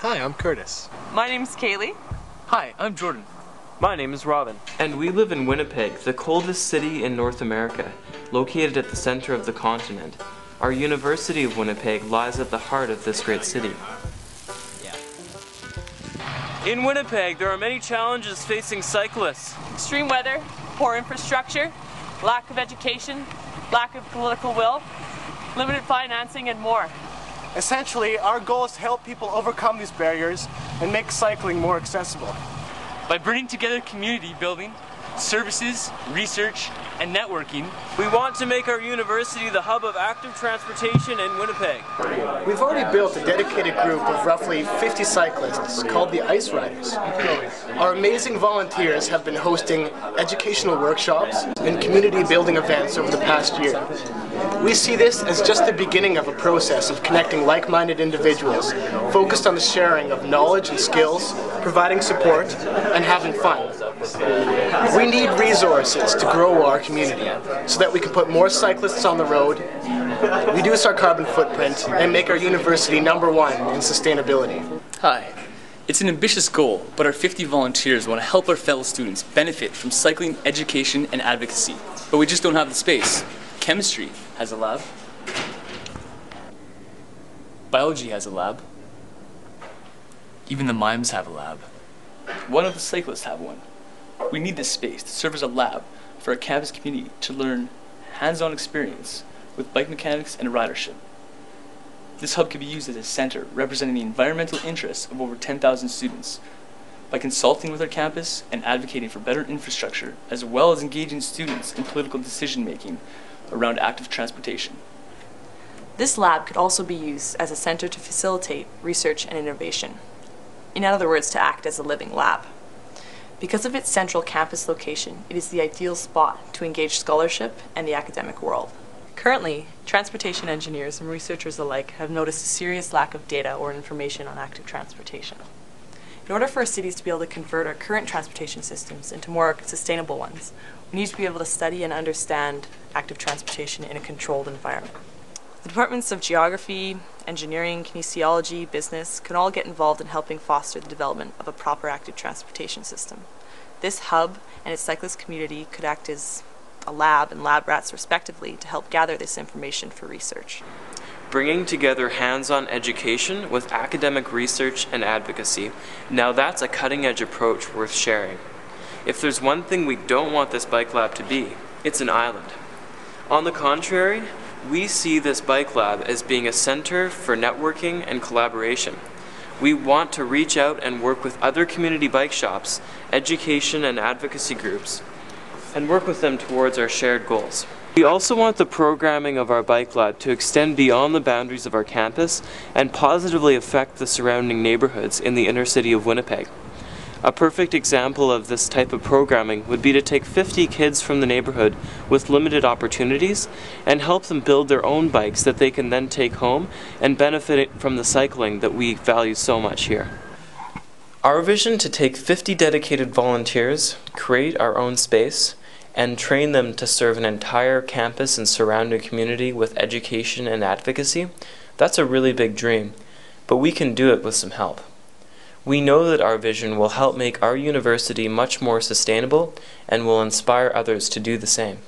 Hi, I'm Kurtis. My name's Caleigh. Hi, I'm Jordan. My name is Robin. And we live in Winnipeg, the coldest city in North America, located at the center of the continent. Our University of Winnipeg lies at the heart of this great city. In Winnipeg, there are many challenges facing cyclists. Extreme weather, poor infrastructure, lack of education, lack of political will, limited financing, and more. Essentially, our goal is to help people overcome these barriers and make cycling more accessible. By bringing together community building, services, research, and networking, we want to make our university the hub of active transportation in Winnipeg. We've already built a dedicated group of roughly 50 cyclists called the Ice Riders. Our amazing volunteers have been hosting educational workshops and community building events over the past year. We see this as just the beginning of a process of connecting like-minded individuals focused on the sharing of knowledge and skills, providing support, and having fun. We need resources to grow our community so that we can put more cyclists on the road, reduce our carbon footprint, and make our university #1 in sustainability. hi. It's an ambitious goal, but our 50 volunteers want to help our fellow students benefit from cycling education and advocacy. But we just don't have the space. Chemistry has a lab. Biology has a lab. Even the mimes have a lab. Why don't the cyclists have one? We need this space to serve as a lab for our campus community to learn hands-on experience with bike mechanics and ridership. This hub could be used as a center representing the environmental interests of over 10,000 students. By consulting with our campus and advocating for better infrastructure, as well as engaging students in political decision-making around active transportation. This lab could also be used as a center to facilitate research and innovation. In other words, to act as a living lab. Because of its central campus location, it is the ideal spot to engage scholarship and the academic world. Currently, transportation engineers and researchers alike have noticed a serious lack of data or information on active transportation. In order for our cities to be able to convert our current transportation systems into more sustainable ones, we need to be able to study and understand active transportation in a controlled environment. The departments of geography, engineering, kinesiology, business can all get involved in helping foster the development of a proper active transportation system. This hub and its cyclist community could act as a lab and lab rats respectively to help gather this information for research. Bringing together hands-on education with academic research and advocacy, now that's a cutting-edge approach worth sharing. If there's one thing we don't want this bike lab to be, it's an island. On the contrary, we see this bike lab as being a center for networking and collaboration. We want to reach out and work with other community bike shops, education and advocacy groups, and work with them towards our shared goals. We also want the programming of our bike lab to extend beyond the boundaries of our campus and positively affect the surrounding neighborhoods in the inner city of Winnipeg. A perfect example of this type of programming would be to take 50 kids from the neighborhood with limited opportunities and help them build their own bikes that they can then take home and benefit from the cycling that we value so much here. Our vision to take 50 dedicated volunteers, create our own space, and train them to serve an entire campus and surrounding community with education and advocacy, that's a really big dream, but we can do it with some help. We know that our vision will help make our university much more sustainable and will inspire others to do the same.